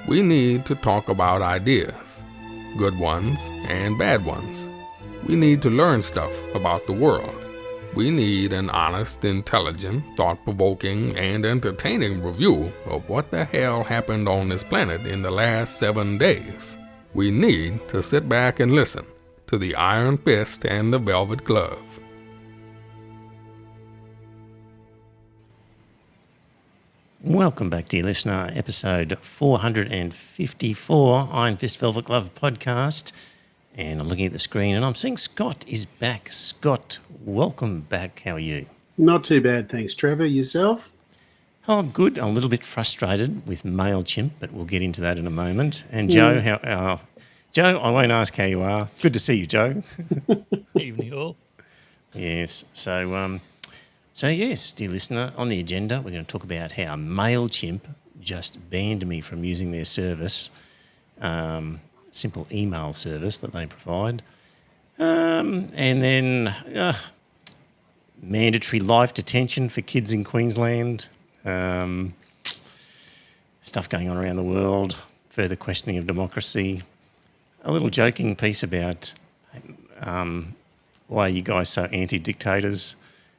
We need to talk about ideas, good ones and bad ones. We need to learn stuff about the world. We need an honest, intelligent, thought-provoking, and entertaining review of what the hell happened on this planet in the last 7 days. We need to sit back and listen to the Iron Fist and the Velvet Glove. Welcome back, dear listener, episode 454, Iron Fist Velvet Glove podcast. And I'm looking at the screen and I'm seeing Scott is back. Scott, welcome back. How are you? Not too bad, thanks, Trevor. Yourself? Oh, I'm good. I'm a little bit frustrated with Mailchimp, but we'll get into that in a moment. And Joe, Joe, I won't ask how you are. Good to see you, Joe. Evening all. Yes. So yes, dear listener, on the agenda, we're going to talk about how Mailchimp just banned me from using their service, simple email service that they provide. And then mandatory life detention for kids in Queensland, stuff going on around the world, further questioning of democracy, a little joking piece about why are you guys so anti-dictators.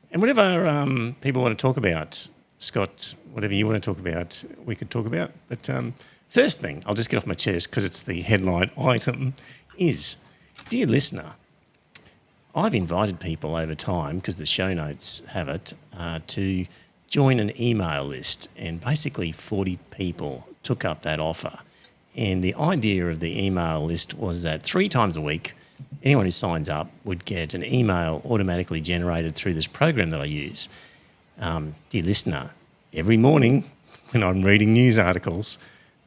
And whatever people want to talk about, Scott, whatever you want to talk about, we could talk about. But first thing, I'll just get off my chest because it's the headline item, is, dear listener, I've invited people over time, because the show notes have it, to join an email list. And basically 40 people took up that offer. And the idea of the email list was that 3 times a week, anyone who signs up would get an email automatically generated through this program that I use. Dear listener, every morning when I'm reading news articles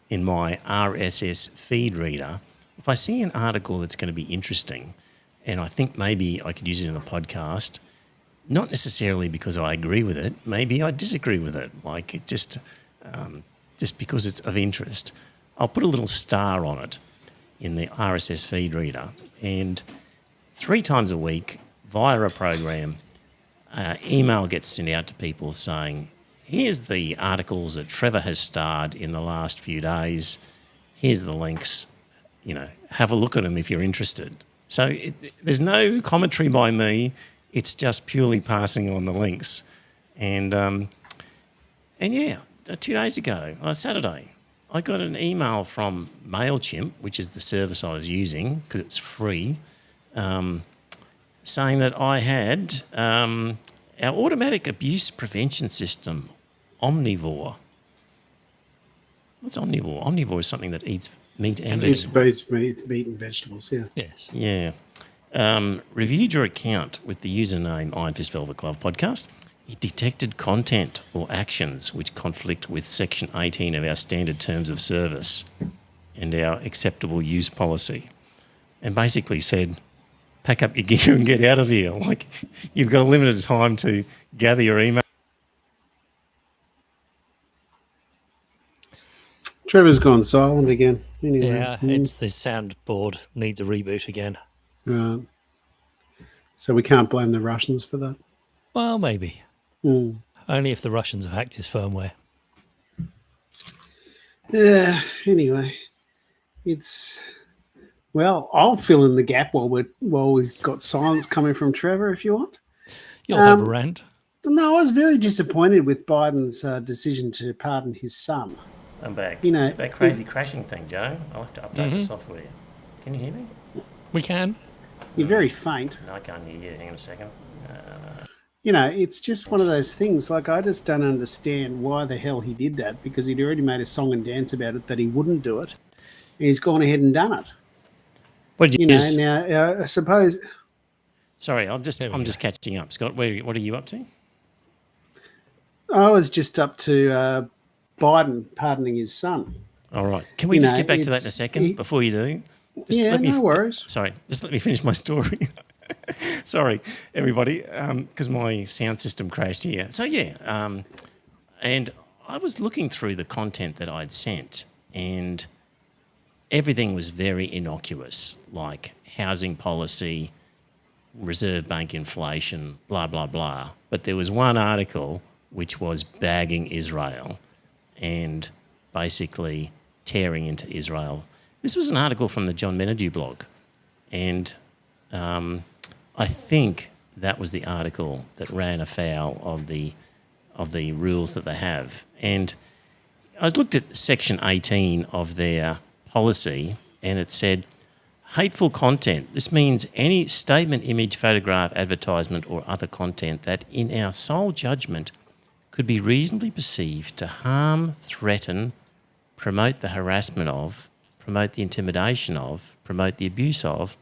in my RSS feed reader, if I see an article that's going to be interesting and I think maybe I could use it in a podcast, not necessarily because I agree with it, maybe I disagree with it, like it just because it's of interest, I'll put a little star on it in the RSS feed reader. And 3 times a week, via a program, email gets sent out to people saying, here's the articles that Trevor has starred in the last few days. Here's the links. Have a look at them if you're interested. So there's no commentary by me. It's just purely passing on the links. And 2 days ago, on Saturday, I got an email from Mailchimp, which is the service I was using because it's free, saying that I had our automatic abuse prevention system, Omnivore. What's Omnivore? Omnivore is something that eats meat and vegetables. It's meat and vegetables, yeah. Yes. Yeah. Reviewed your account with the username Iron Fist Velvet Glove Podcast. It detected content or actions which conflict with Section 18 of our standard terms of service and our acceptable use policy, and basically said, pack up your gear and get out of here. Like, you've got a limited time to gather your email. Trevor's gone silent again. Anyway. Yeah, it's the soundboard needs a reboot again. Right. So we can't blame the Russians for that. Well, maybe. Only if the Russians have hacked his firmware. Yeah, anyway. I'll fill in the gap while we've got silence coming from Trevor if you want. You'll have a rant. No, I was very disappointed with Biden's decision to pardon his son. I'm back. That crazy crashing thing, Joe. I'll have to update the software. Can you hear me? We can. You're very faint. No, I can't hear you. Hang on a second. It's just one of those things. Like, I just don't understand why the hell he did that, because he'd already made a song and dance about it that he wouldn't do it. And he's gone ahead and done it. What did you now I suppose. Sorry, I'm just catching up, Scott. What are you up to? I was just up to Biden pardoning his son. All right. Can we just get back to that in a second before you do? No worries. Sorry, just let me finish my story. Sorry, everybody, because my sound system crashed here. So, and I was looking through the content that I'd sent, and everything was very innocuous, like housing policy, Reserve Bank inflation, blah, blah, blah. But there was one article which was bagging Israel and basically tearing into Israel. This was an article from the John Menadue blog, and I think that was the article that ran afoul of the rules that they have. And I looked at section 18 of their policy, and it said, hateful content. This means any statement, image, photograph, advertisement, or other content that, in our sole judgment, could be reasonably perceived to harm, threaten, promote the harassment of, promote the intimidation of, promote the abuse of,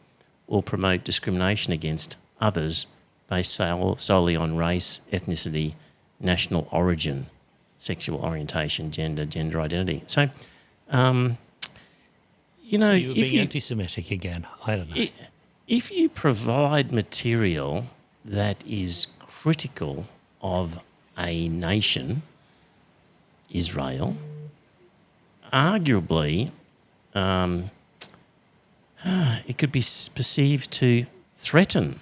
or promote discrimination against others based solely on race, ethnicity, national origin, sexual orientation, gender identity. So, So you're being anti-Semitic again. I don't know. If you provide material that is critical of a nation, Israel, arguably, it could be perceived to threaten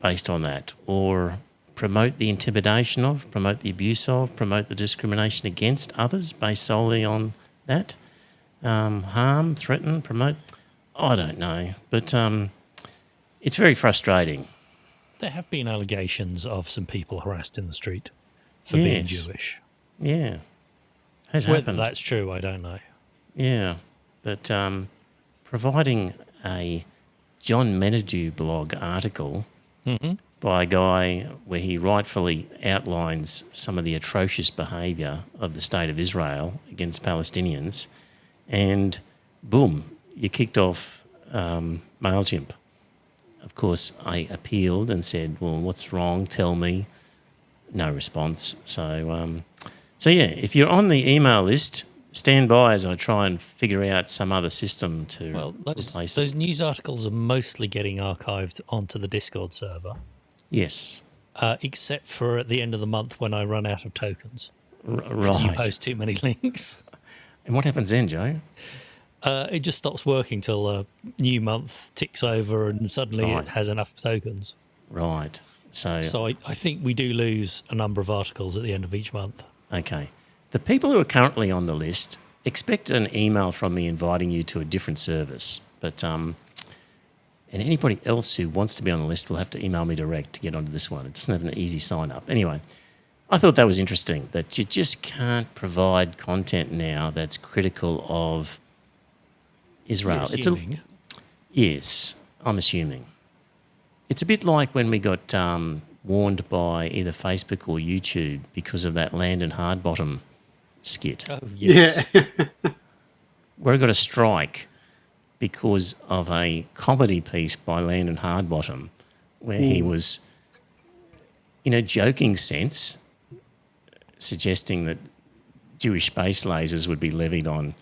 based on that, or promote the intimidation of, promote the abuse of, promote the discrimination against others based solely on that. Harm, threaten, promote, I don't know. But it's very frustrating. There have been allegations of some people harassed in the street for being Jewish. Yeah. Has Whether happened. that's true, I don't know. Yeah. But providing a John Menadue blog article by a guy where he rightfully outlines some of the atrocious behaviour of the State of Israel against Palestinians, and boom, you kicked off Mailchimp. Of course, I appealed and said, well, what's wrong? Tell me. No response. So yeah, if you're on the email list, stand by as I try and figure out some other system to replace those news articles are mostly getting archived onto the Discord server. Yes. Except for at the end of the month when I run out of tokens. Right. You post too many links. And what happens then, Joe? It just stops working till a new month ticks over and suddenly it has enough tokens. Right. So I think we do lose a number of articles at the end of each month. Okay. The people who are currently on the list, expect an email from me inviting you to a different service. But and anybody else who wants to be on the list will have to email me direct to get onto this one. It doesn't have an easy sign up. Anyway, I thought that was interesting, that you just can't provide content now that's critical of Israel. Yes, I'm assuming. It's a bit like when we got warned by either Facebook or YouTube because of that Landon Hardbottom skit. Oh, yes. Yeah. Where I got a strike because of a comedy piece by Landon Hardbottom where he was, in a joking sense, suggesting that Jewish space lasers would be levied on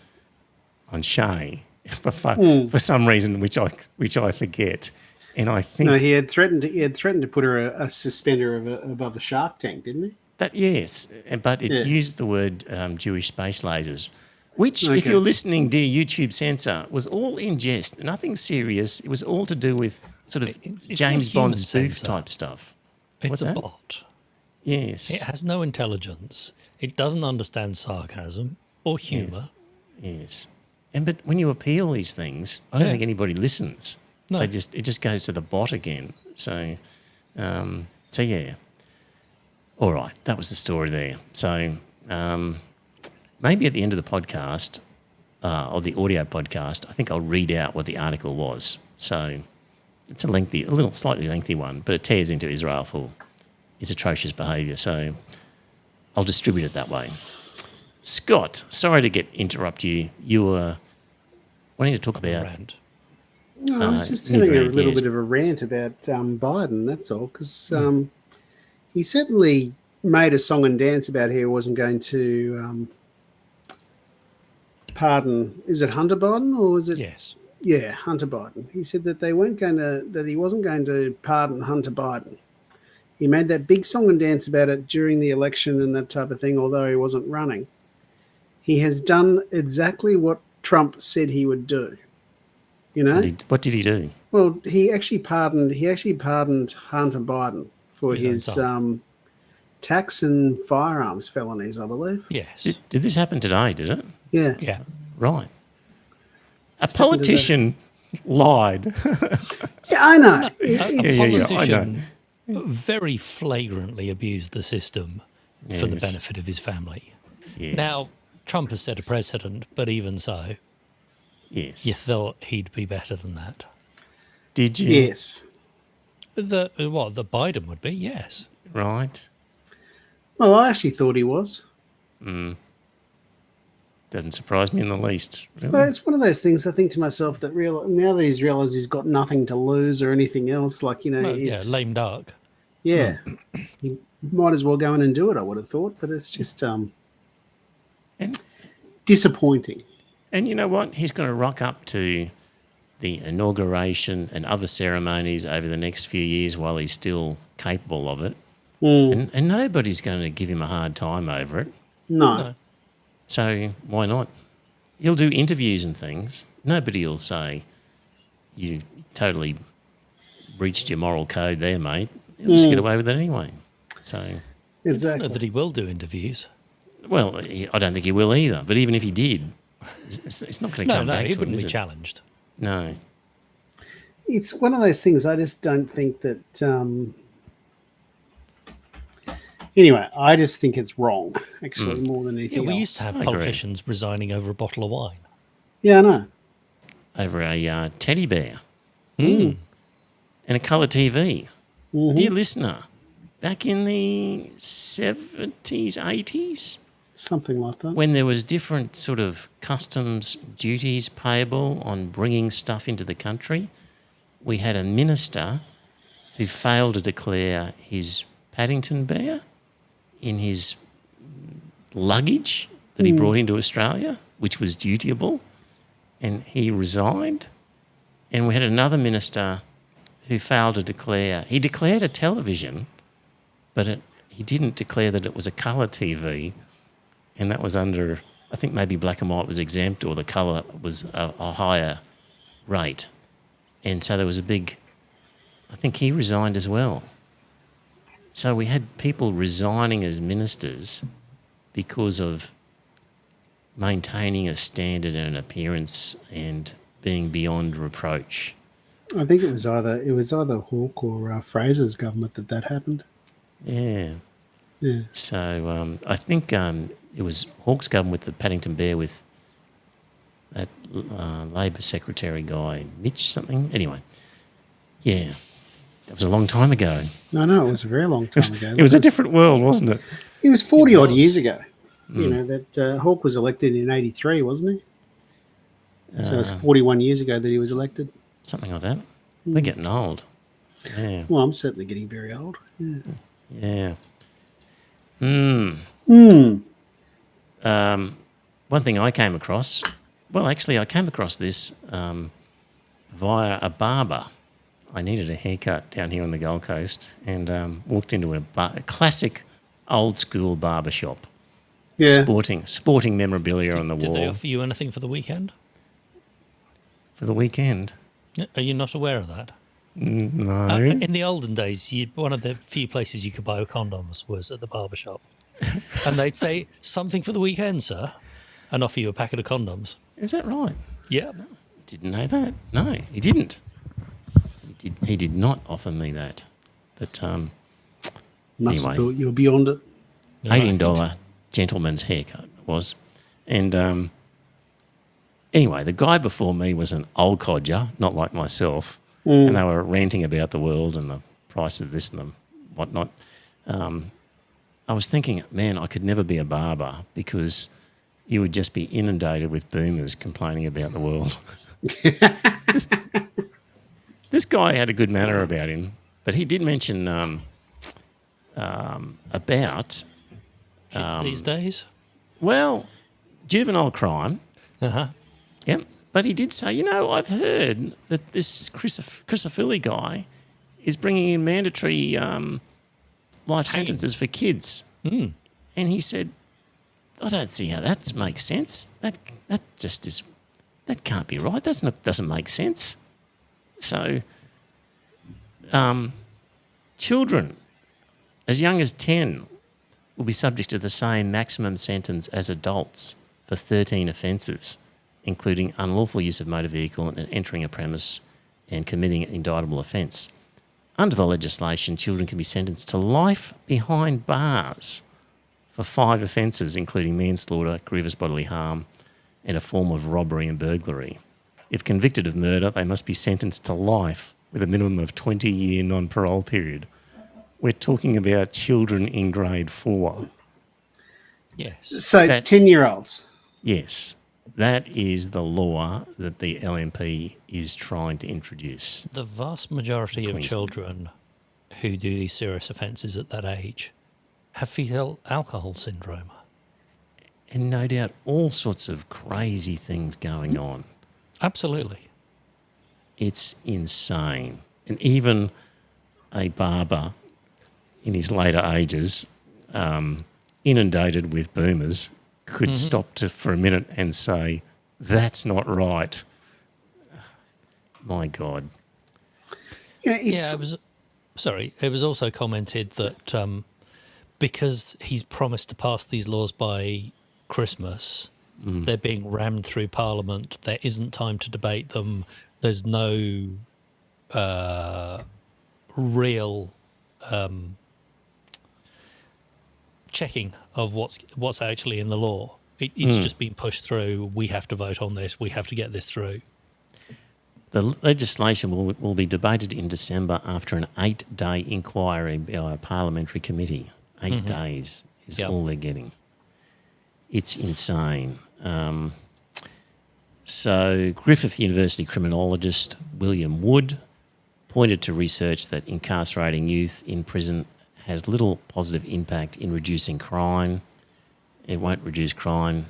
Shay for some reason which I forget. And I think he had threatened to put her a suspender above a shark tank, didn't he? that, yes, but it used the word Jewish space lasers, which, if you're listening, dear YouTube censor, was all in jest, nothing serious. It was all to do with sort of It's James not human Bond spoof censor. type stuff. It's What's a that? bot. Yes. It has no intelligence. It doesn't understand sarcasm or humour. Yes. But when you appeal these things, I don't think anybody listens. No. It just goes to the bot again. So yeah. All right, that was the story there. So maybe at the end of the podcast or the audio podcast, I think I'll read out what the article was. So it's a slightly lengthy one, but it tears into Israel for its atrocious behaviour. So I'll distribute it that way. Scott, sorry to interrupt you. You were wanting to talk about. Rant. No, I was just having a little bit of a rant about Biden, that's all, because he certainly made a song and dance about how he wasn't going to pardon. Is it Hunter Biden or was it? Yes. Yeah, Hunter Biden. He said that he wasn't going to pardon Hunter Biden. He made that big song and dance about it during the election and that type of thing, although he wasn't running. He has done exactly what Trump said he would do. You know? What did he do? Well, he actually pardoned Hunter Biden for his tax and firearms felonies, I believe. Yes. Did this happen today, did it? Yeah. Yeah. Right. A happened today. politician lied. Yeah, I know. A It's yeah, I just- know. politician very flagrantly abused the system for the Yes. benefit of his family. Yes. Now, Trump has set a precedent, but even so, yes. you thought he'd be better than that. Did you? Yes. The Biden would be, yes. Right. Well, I actually thought he was. Doesn't surprise me in the least. Really. Well, it's one of those things I think to myself that now that he's realised he's got nothing to lose or anything else, like, you know, Well, yeah, it's, lame duck. yeah, he might as well go in and do it, I would have thought, but it's just And- disappointing. And you know what? He's going to rock up to the inauguration and other ceremonies over the next few years while he's still capable of it. And nobody's going to give him a hard time over it. No. No. So why not? He'll do interviews and things. Nobody will say, you totally breached your moral code there, mate. He'll just get away with it anyway. So, I don't know Exactly. that he will do interviews. well, I don't think he will either. But even if he did, it's not going to No, come back he to him, wouldn't is be it? challenged. No. It's one of those things I just don't think that. Anyway, I just think it's wrong, actually, more than Yeah, anything we else. used to have I agree. politicians resigning over a bottle of wine. Yeah, I know. Over a teddy bear and a colour TV. Dear listener, back in the 70s, 80s, Something like that. when there was different sort of customs duties payable on bringing stuff into the country, we had a minister who failed to declare his Paddington bear in his luggage that he brought into Australia, which was dutiable, and he resigned. And we had another minister who failed to declare. He declared a television, but he didn't declare that it was a colour TV, and that was under, I think maybe black and white was exempt or the colour was a higher rate. And so there was a big, I think he resigned as well. So we had people resigning as ministers because of maintaining a standard and an appearance and being beyond reproach. I think it was either Hawke or Fraser's government that happened. Yeah. Yeah. So I think it was Hawke's government with the Paddington Bear with that Labor Secretary guy, Mitch something. Anyway, yeah, that was a long time ago. No, it was a very long time ago. It was a different world, wasn't it? It was 40 odd was. years ago. You know, that Hawke was elected in 83, wasn't he? So it was 41 years ago that he was elected. Something like that. We're getting old. Yeah, Well, I'm certainly getting very old. Yeah. yeah. One thing I came across, well, actually, I came across this via a barber. I needed a haircut down here on the Gold Coast and walked into a classic old school barber shop. Yeah. Sporting memorabilia on the Did they wall offer you anything for the weekend? for the weekend. Are you not aware of that? No. In the olden days, one of the few places you could buy condoms was at the barber shop. And they'd say, something for the weekend, sir, and offer you a packet of condoms. Is that right? Yeah. Didn't know that. No, he didn't. He did not offer me that. But Must have Anyway. thought you were beyond it. $18 gentleman's haircut it was. And anyway, the guy before me was an old codger, not like myself. And they were ranting about the world and the price of this and the whatnot. I was thinking, man, I could never be a barber because you would just be inundated with boomers complaining about the world. This guy had a good manner about him, but he did mention about, Kids these days. well, juvenile crime. Uh-huh. Yep. But he did say, I've heard that this Chrisophily guy is bringing in mandatory life sentences for kids. And he said, I don't see how that makes sense. That can't be right. Doesn't make sense. So, children as young as 10 will be subject to the same maximum sentence as adults for 13 offences, including unlawful use of motor vehicle and entering a premise and committing an indictable offence. Under the legislation, children can be sentenced to life behind bars for 5 offences, including manslaughter, grievous bodily harm, and a form of robbery and burglary. If convicted of murder, they must be sentenced to life with a minimum of 20-year non-parole period. We're talking about children in grade 4. Yes. So 10-year-olds. Yes, that is the law that the LNP is trying to introduce. The vast majority of Queensland. children who do these serious offences at that age have fetal alcohol syndrome. And no doubt all sorts of crazy things going on. Absolutely. It's insane. And even a barber in his later ages, inundated with boomers, could stop for a minute and say, that's not right. My God. Yeah, it was also commented that because he's promised to pass these laws by Christmas, they're being rammed through Parliament. There isn't time to debate them. There's no real checking of what's actually in the law. It's just been pushed through. We have to vote on this. We have to get this through. The legislation will be debated in December after an 8-day inquiry by a parliamentary committee. 8 days is all they're getting. It's insane. So Griffith University criminologist William Wood pointed to research that incarcerating youth in prison has little positive impact in reducing crime. It won't reduce crime.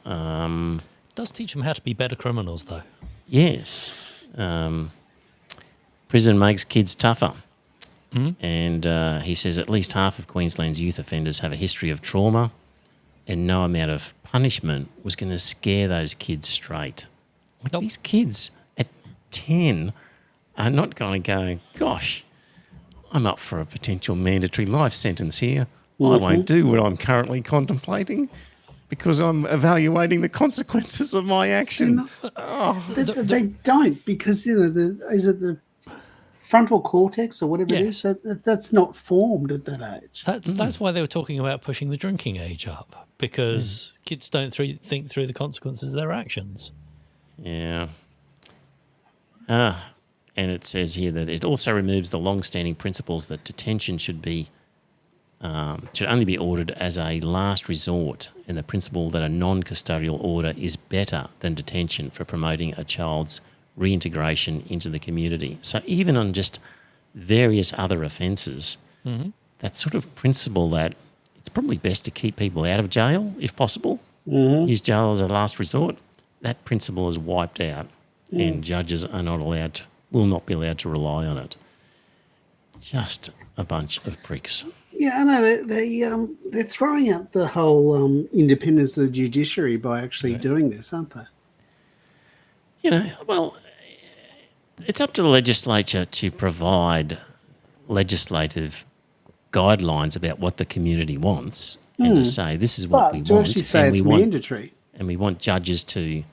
It does teach them how to be better criminals, though. Yes. Prison makes kids tougher. And he says at least half of Queensland's youth offenders have a history of trauma, and no amount of punishment was going to scare those kids straight. Like these kids at 10 are not going to go, gosh, I'm up for a potential mandatory life sentence here. I won't do what I'm currently contemplating because I'm evaluating the consequences of my action. They don't, because is it the frontal cortex or whatever it is? That's not formed at that age. That's why they were talking about pushing the drinking age up, because kids don't think through the consequences of their actions. Yeah. And it says here that it also removes the long-standing principles that detention should only be ordered as a last resort, and the principle that a non-custodial order is better than detention for promoting a child's reintegration into the community. So even on just various other offences, that sort of principle that it's probably best to keep people out of jail if possible, use jail as a last resort, that principle is wiped out and judges are will not be allowed to rely on it. Just a bunch of pricks. Yeah, I know. They're throwing out the whole independence of the judiciary by actually doing this, aren't they? Well, it's up to the legislature to provide legislative guidelines about what the community wants and to say this is what we to want. actually say it's mandatory. And we want judges to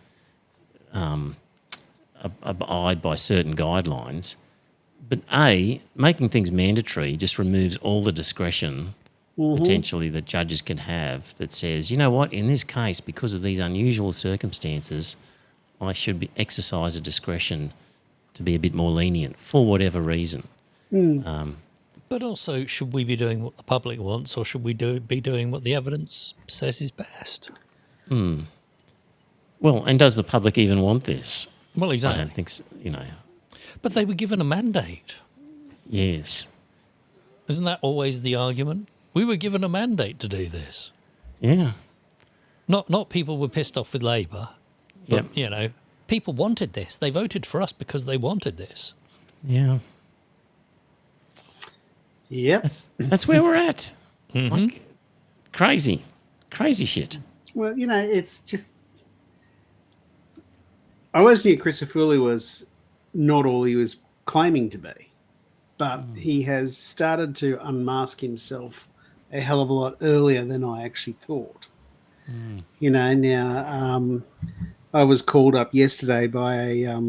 abide by certain guidelines. But making things mandatory just removes all the discretion potentially that judges can have that says, you know what, in this case, because of these unusual circumstances, I should exercise a discretion to be a bit more lenient for whatever reason. But also, should we be doing what the public wants, or should we be doing what the evidence says is best? Well, and does the public even want this? Well, exactly. I don't think so, But they were given a mandate. Yes. Isn't that always the argument? We were given a mandate to do this. Yeah. Not people were pissed off with Labour, but, people wanted this. They voted for us because they wanted this. Yeah. Yep. That's where we're at. Like, crazy shit. Well, it's just... I always knew Christofouli was not all he was claiming to be, but he has started to unmask himself a hell of a lot earlier than I actually thought. You know, now I was called up yesterday by a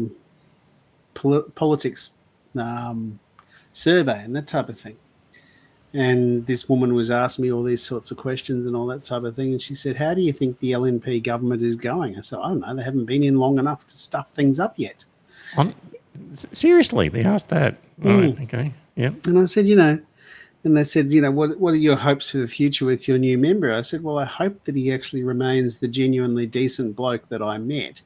politics survey and that type of thing. And this woman was asking me all these sorts of questions and all that type of thing. And she said, how do you think the LNP government is going? I said, I don't know. They haven't been in long enough to stuff things up yet. Seriously, they asked that. Right, okay, yeah. And I said, and they said, what are your hopes for the future with your new member? I said, well, I hope that he actually remains the genuinely decent bloke that I met.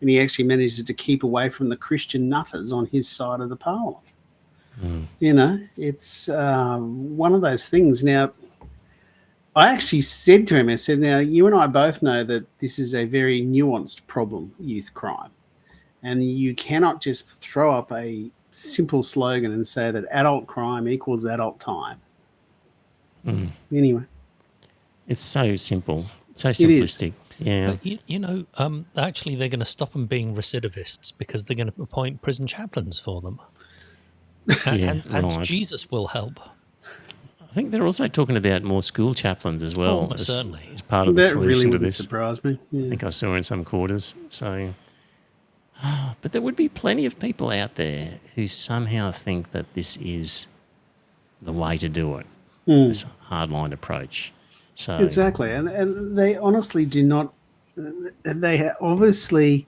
And he actually manages to keep away from the Christian nutters on his side of the parliament. It's one of those things. Now, I actually said to him, I said, now, you and I both know that this is a very nuanced problem, youth crime. And you cannot just throw up a simple slogan and say that adult crime equals adult time. Anyway. It's so simple, so simplistic. Yeah. But, actually they're going to stop them being recidivists because they're going to appoint prison chaplains for them. And right. Jesus will help. I think they're also talking about more school chaplains as well. Certainly. As part of the solution really to this. Surprise me. Yeah. I think I saw in some quarters. So, but there would be plenty of people out there who somehow think that this is the way to do it. This hardline approach. So exactly, and they honestly do not. They obviously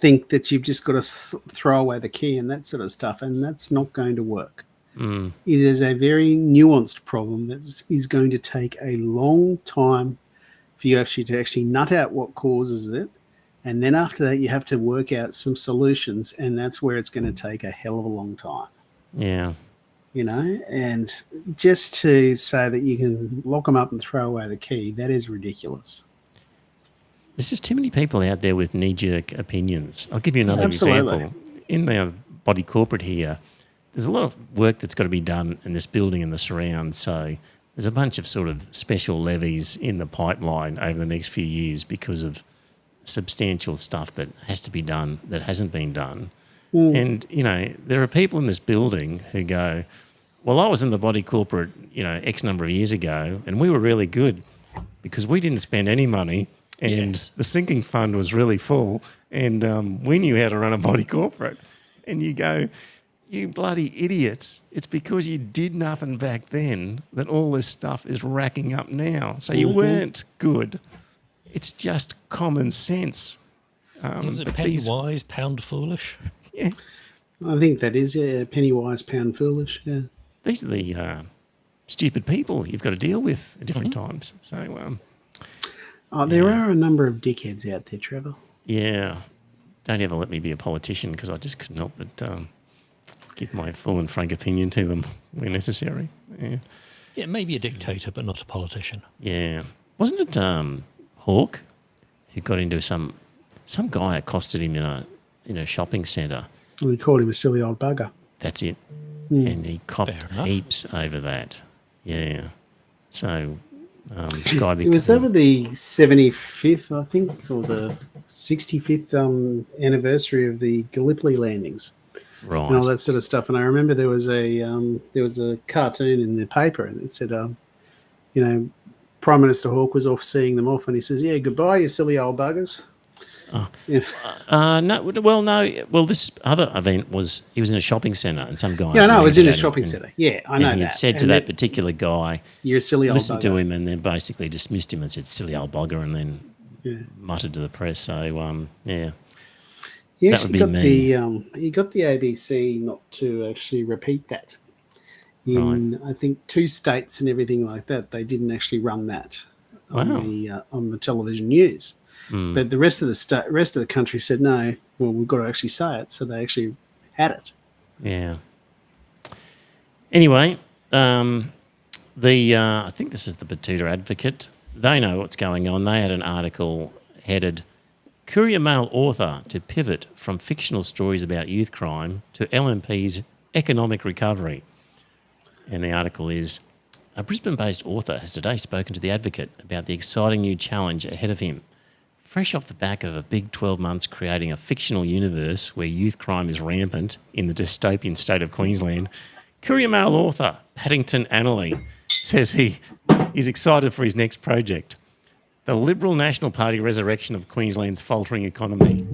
think that you've just got to throw away the key and that sort of stuff, and that's not going to work. It is a very nuanced problem that is going to take a long time for you to actually nut out what causes it, and then after that you have to work out some solutions, and that's where it's going to take a hell of a long time. Yeah. And just to say that you can lock them up and throw away the key, that is ridiculous. There's just too many people out there with knee-jerk opinions. I'll give you another example. In the body corporate here, there's a lot of work that's got to be done in this building and the surrounds. So there's a bunch of sort of special levies in the pipeline over the next few years because of substantial stuff that has to be done that hasn't been done. And, there are people in this building who go, well, I was in the body corporate, X number of years ago, and we were really good because we didn't spend any money and the sinking fund was really full and we knew how to run a body corporate. And you go, you bloody idiots, it's because you did nothing back then that all this stuff is racking up now. So you weren't good. It's just common sense. Is it penny wise, pound foolish? Yeah. I think that is, penny wise, pound foolish, yeah. These are the stupid people you've got to deal with at different times. So, there are a number of dickheads out there, Trevor. Yeah. Don't ever let me be a politician because I just couldn't help but give my full and frank opinion to them where necessary. Yeah, maybe a dictator, but not a politician. Yeah. Wasn't it Hawke who got into some guy accosted him in a shopping centre? We called him a silly old bugger. That's it. And he copped heaps over that. Yeah. So, guy it was over the 75th, I think, or the 65th anniversary of the Gallipoli landings. Right. And all that sort of stuff. And I remember there was a cartoon in the paper and it said, Prime Minister Hawke was off seeing them off and he says, yeah, goodbye, you silly old buggers. No. Well, this other event was he was in a shopping centre and some guy. Yeah, no, it was in a shopping centre. Yeah, I know that. And he had said to that particular guy, "You're a silly old bugger." Listened to him and then basically dismissed him and said, "Silly old bugger," and then muttered to the press. So, yeah. He that would be got me. He got the ABC not to actually repeat that. In I think 2 states and everything like that, they didn't actually run that on the television news. But the rest of the country said no. Well, we've got to actually say it, so they actually had it. Yeah. Anyway, I think this is the Batuta Advocate. They know what's going on. They had an article headed "Courier Mail author to pivot from fictional stories about youth crime to LNP's economic recovery." And the article is, a Brisbane-based author has today spoken to the Advocate about the exciting new challenge ahead of him. Fresh off the back of a big 12 months creating a fictional universe where youth crime is rampant in the dystopian state of Queensland, Courier Mail author Paddington Annerley says he's He's excited for his next project. The Liberal National Party resurrection of Queensland's faltering economy.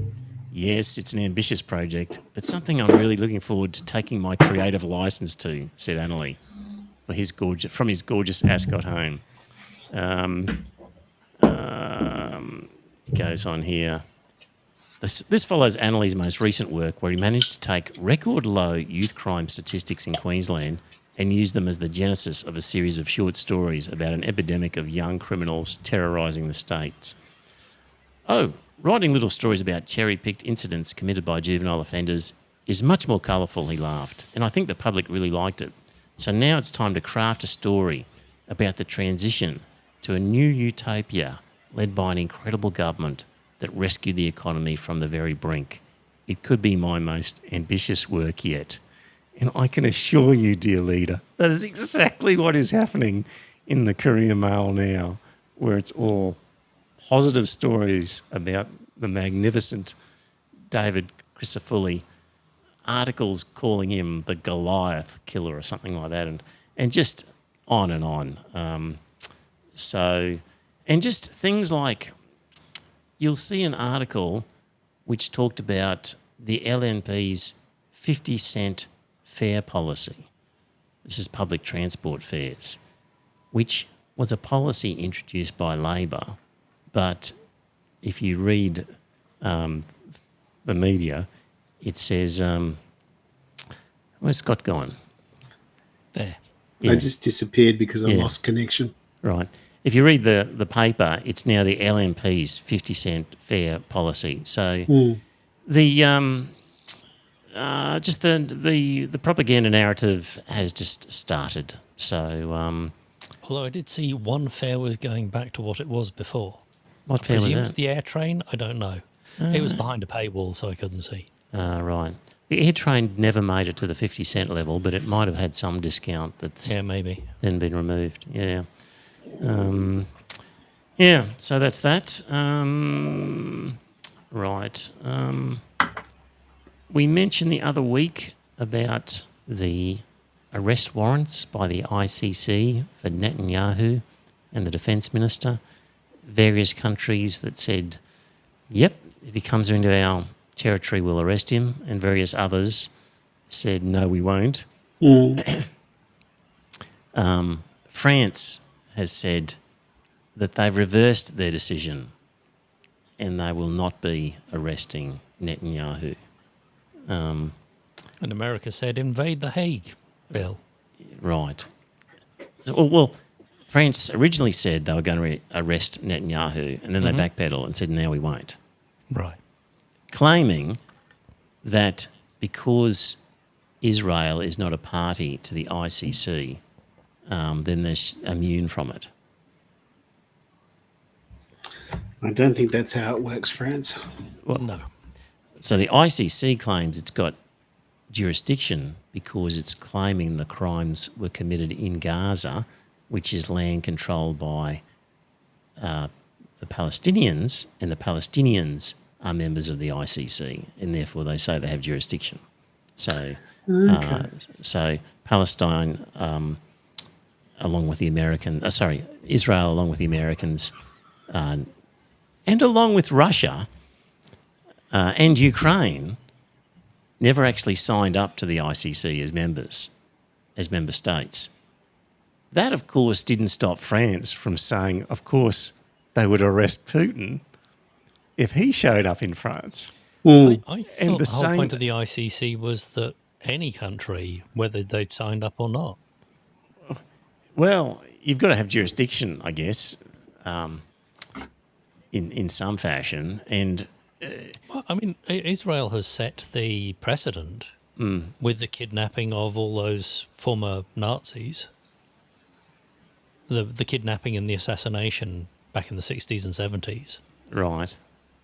Yes, it's an ambitious project, but something I'm really looking forward to taking my creative license to, said Annerley, from his gorgeous Ascot home. It goes on here. This follows Annerley's most recent work, where he managed to take record low youth crime statistics in Queensland and use them as the genesis of a series of short stories about an epidemic of young criminals terrorising the states. Oh, writing little stories about cherry-picked incidents committed by juvenile offenders is much more colourful, he laughed, and I think the public really liked it. So now it's time to craft a story about the transition to a new utopia led by an incredible government that rescued the economy from the very brink. It could be my most ambitious work yet. And I can assure you, dear leader, that is exactly what is happening in the Courier Mail now, where it's all positive stories about the magnificent David Crisafulli, articles calling him the Goliath killer or something like that, and just on and on. And just things like, you'll see an article which talked about the LNP's 50-cent fare policy. This is public transport fares, which was a policy introduced by Labor, but if you read the media, it says, where's Scott gone? There. Yeah. I just disappeared because I Yeah. lost connection. Right. If you read the paper, it's now the LNP's 50-cent fare policy. So the just the propaganda narrative has just started. So Although I did see one fare was going back to what it was before. what I fare was presume that? it's the air train. I don't know. It was behind a paywall, so I couldn't see. Right. The air train never made it to the 50-cent level, but it might have had some discount that's Yeah, maybe. then been removed. Yeah. Yeah, so that's that. Right. We mentioned the other week about the arrest warrants by the ICC for Netanyahu and the Defence Minister. Various countries that said, yep, if he comes into our territory, we'll arrest him. And various others said, no, we won't. France has said that they've reversed their decision and they will not be arresting Netanyahu. And America said, invade the Hague, Bill. Right. Well, France originally said they were going to arrest Netanyahu and then they backpedaled and said, now we won't. Right. Claiming that because Israel is not a party to the ICC, then they're immune from it. I don't think that's how it works, France. Well, no. So the ICC claims it's got jurisdiction because it's claiming the crimes were committed in Gaza, which is land controlled by the Palestinians, and the Palestinians are members of the ICC, and therefore they say they have jurisdiction. So, so Palestine, along with the Israel, along with the Americans, and along with Russia and Ukraine, never actually signed up to the ICC as member states. That, of course, didn't stop France from saying, of course, they would arrest Putin if he showed up in France. I thought the the whole same- point of the ICC was that any country, whether they'd signed up or not. Well, you've got to have jurisdiction, I guess, in some fashion. And Well, I mean, Israel has set the precedent with the kidnapping of all those former Nazis. The kidnapping and the assassination back in the 60s and 70s. right,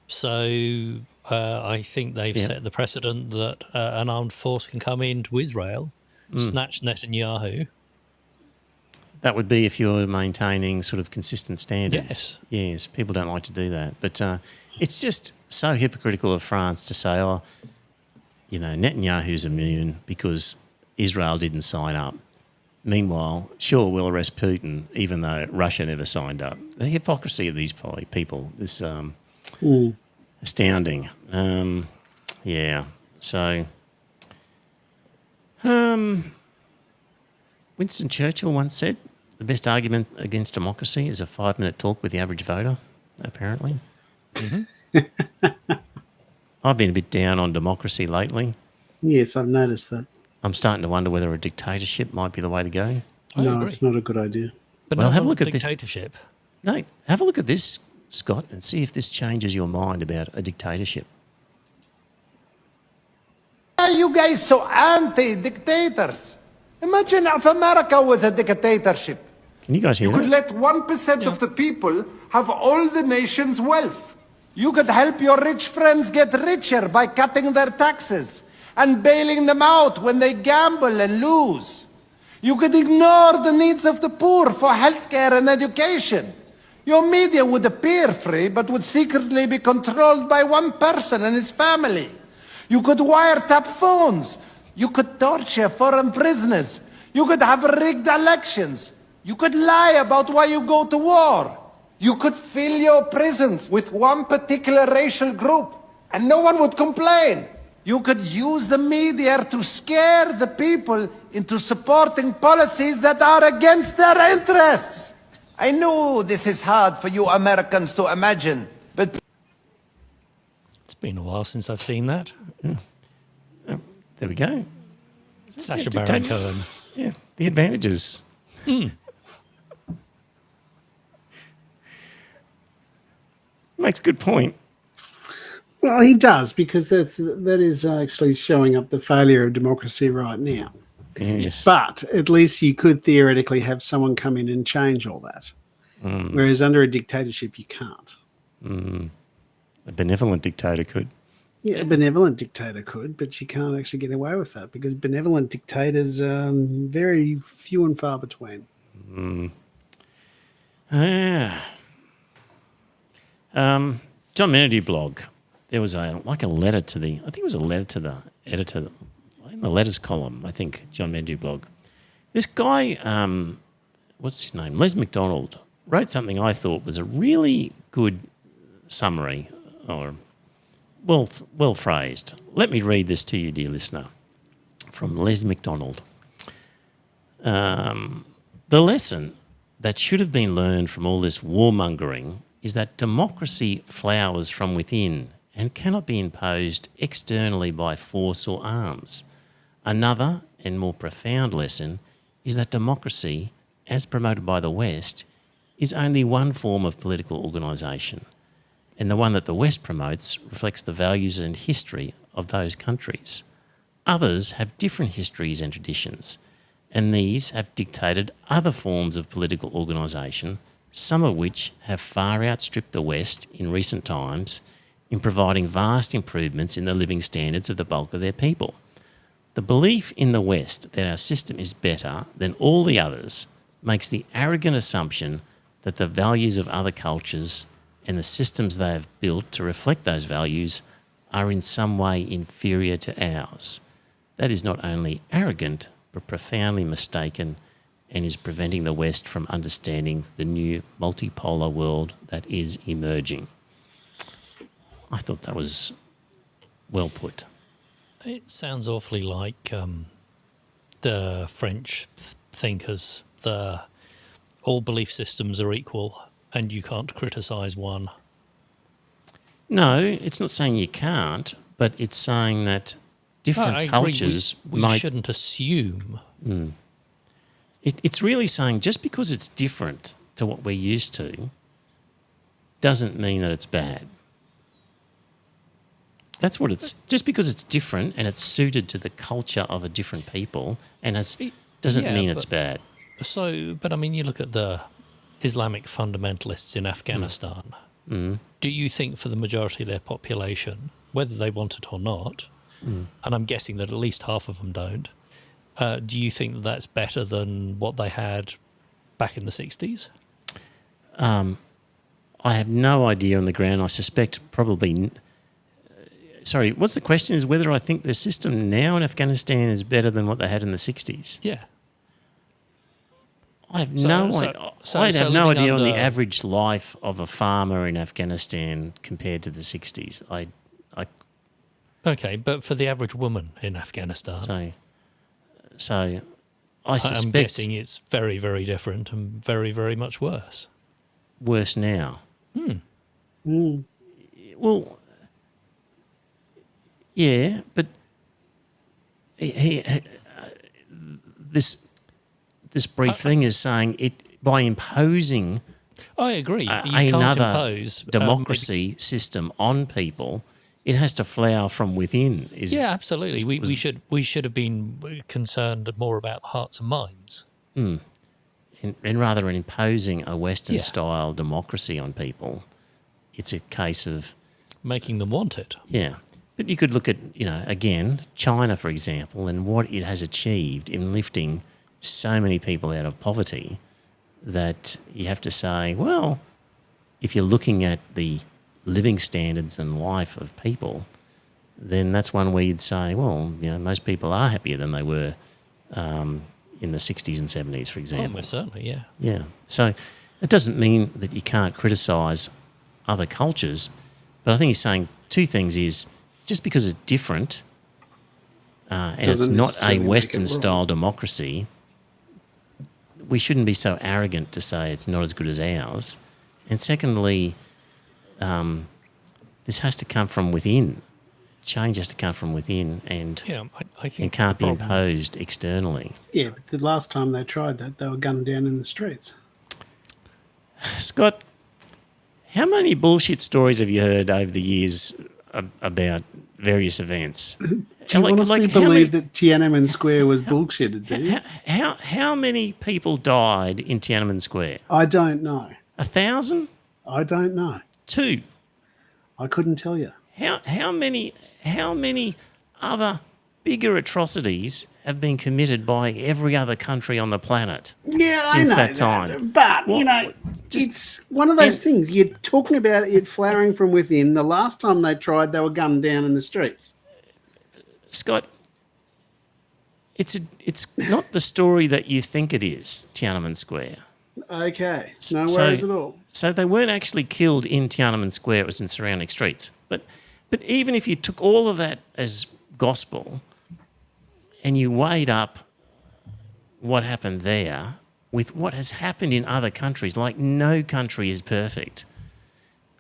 So I think they've set the precedent that an armed force can come into Israel, snatch Netanyahu. that would be if you're maintaining sort of consistent standards. Yes. Yes, people don't like to do that. But it's just so hypocritical of France to say, oh, Netanyahu's immune because Israel didn't sign up. Meanwhile, sure, we'll arrest Putin, even though Russia never signed up. The hypocrisy of these people is astounding. Yeah. So, Winston Churchill once said, the best argument against democracy is a 5-minute talk with the average voter, apparently. I've been a bit down on democracy lately. Yes, I've noticed that. I'm starting to wonder whether a dictatorship might be the way to go. No, it's not a good idea. But Well, not have a on look at this. dictatorship. No, have a look at this, Scott, and see if this changes your mind about a dictatorship. Why are you guys so anti-dictators? Imagine if America was a dictatorship. Can you guys hear You could that? let 1% of the people have all the nation's wealth. You could help your rich friends get richer by cutting their taxes and bailing them out when they gamble and lose. You could ignore the needs of the poor for healthcare and education. Your media would appear free, but would secretly be controlled by one person and his family. You could wiretap phones. You could torture foreign prisoners. You could have rigged elections. You could lie about why you go to war. You could fill your prisons with one particular racial group, and no one would complain. You could use the media to scare the people into supporting policies that are against their interests. I know this is hard for you Americans to imagine, but It's been a while since I've seen that. There we go. Sacha Yeah, Baron dictator. Cohen. Yeah, the advantages. Makes a good point. Well, he does, because that is actually showing up the failure of democracy right now. Yes. But at least you could theoretically have someone come in and change all that. Whereas under a dictatorship, you can't. A benevolent dictator could. Yeah, a benevolent dictator could, but you can't actually get away with that because benevolent dictators are very few and far between. John Menady blog. There was a letter to the. I think it was a letter to the editor in the letters column. I think John Menady blog. This guy, what's his name? Les McDonald wrote something I thought was a really good summary, or well phrased. Let me read this to you, dear listener, from Les McDonald. The lesson that should have been learned from all this warmongering is that democracy flowers from within and cannot be imposed externally by force or arms. Another and more profound lesson is that democracy, as promoted by the West, is only one form of political organisation, and the one that the West promotes reflects the values and history of those countries. Others have different histories and traditions, and these have dictated other forms of political organisation, some of which have far outstripped the West in recent times in providing vast improvements in the living standards of the bulk of their people. The belief in the West that our system is better than all the others makes the arrogant assumption that the values of other cultures and the systems they have built to reflect those values are in some way inferior to ours. That is not only arrogant, but profoundly mistaken, and is preventing the West from understanding the new multipolar world that is emerging. I thought that was well put. It sounds awfully like the French thinkers. All belief systems are equal and you can't criticise one. No, it's not saying you can't, but it's saying that different I agree. cultures We might... shouldn't assume. It's really saying just because it's different to what we're used to doesn't mean that it's bad. That's what it's... Just because it's different and it's suited to the culture of a different people and doesn't mean it's bad. But I mean, you look at the Islamic fundamentalists in Afghanistan. Do you think for the majority of their population, whether they want it or not, and I'm guessing that at least half of them don't, do you think that that's better than what they had back in the 60s? I have no idea on the ground. I suspect probably... Sorry, what's the question is whether I think the system now in Afghanistan is better than what they had in the 60s? Yeah. I have So- no so- idea. so- I so have no living idea on the under- average life of a farmer in Afghanistan compared to the 60s. Okay, but for the average woman in Afghanistan, So I I'm suspect guessing it's very, very different and very, very much worse. worse now. Mm. Well, yeah, but this brief thing is saying it by imposing I agree. You can't another impose democracy system on people. It has to flower from within. Yeah, absolutely. We should have been concerned more about the hearts and minds. and rather than imposing a Western style democracy on people, it's a case of Making them want it. yeah. But you could look at, again, China, for example, and what it has achieved in lifting so many people out of poverty that you have to say, well, if you're looking at the living standards and life of people, then that's one where you'd say, well, most people are happier than they were in the 60s and 70s, for example. Almost certainly, yeah. Yeah. So it doesn't mean that you can't criticise other cultures, but I think he's saying two things is just because it's different and it's Doesn't not a necessarily make it Western-style wrong. democracy, we shouldn't be so arrogant to say it's not as good as ours. And secondly, this has to come from within. Change has to come from within and Yeah, I think and can't the be problem- imposed externally. Yeah, but the last time they tried that, they were gunned down in the streets. Scott, how many bullshit stories have you heard over the years about various events? Do you honestly believe that Tiananmen Square was bullshitted, do you? How many people died in Tiananmen Square? I don't know. 1,000? I don't know. 2? I couldn't tell you. How many other bigger atrocities have been committed by every other country on the planet? Yeah, Since I know that time. But, just- it's one of those things. You're talking about it flowering from within. The last time they tried, they were gunned down in the streets. Scott, it's not the story that you think it is, Tiananmen Square. Okay, no So- worries at all. So they weren't actually killed in Tiananmen Square, it was in surrounding streets. But even if you took all of that as gospel and you weighed up what happened there with what has happened in other countries, like no country is perfect,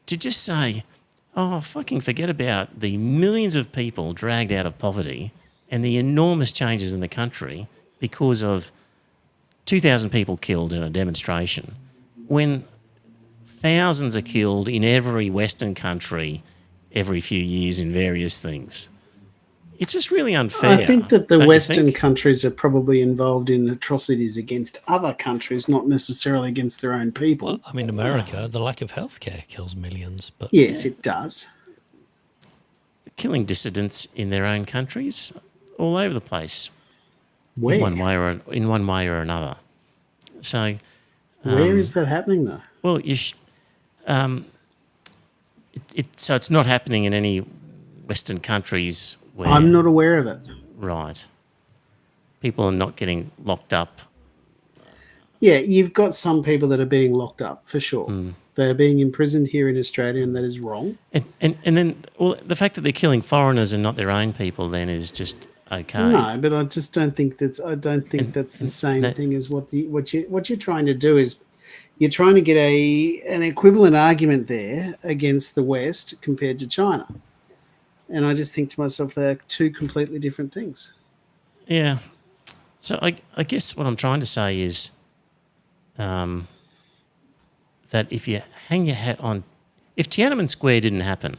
to just say, oh, fucking forget about the millions of people dragged out of poverty and the enormous changes in the country because of 2,000 people killed in a demonstration, when thousands are killed in every Western country every few years in various things. It's just really unfair. I think that the don't you Western think? countries are probably involved in atrocities against other countries, not necessarily against their own people. Well, I mean, America, the lack of healthcare kills millions. But Yes, it does. Killing dissidents in their own countries all over the place. Where? In one way or another. So, Where is that happening, though? well, so it's not happening in any Western countries where I'm not aware of it. right. People are not getting locked up. Yeah, you've got some people that are being locked up, for sure. Hmm. They're being imprisoned here in Australia, and that is wrong. And then the fact that they're killing foreigners and not their own people then is just okay. No, but I just don't think that's the same that- thing as what you're trying to do is you're trying to get an equivalent argument there against the West compared to China. And I just think to myself they're two completely different things. Yeah. So I guess what I'm trying to say is that if you hang your hat on, if Tiananmen Square didn't happen,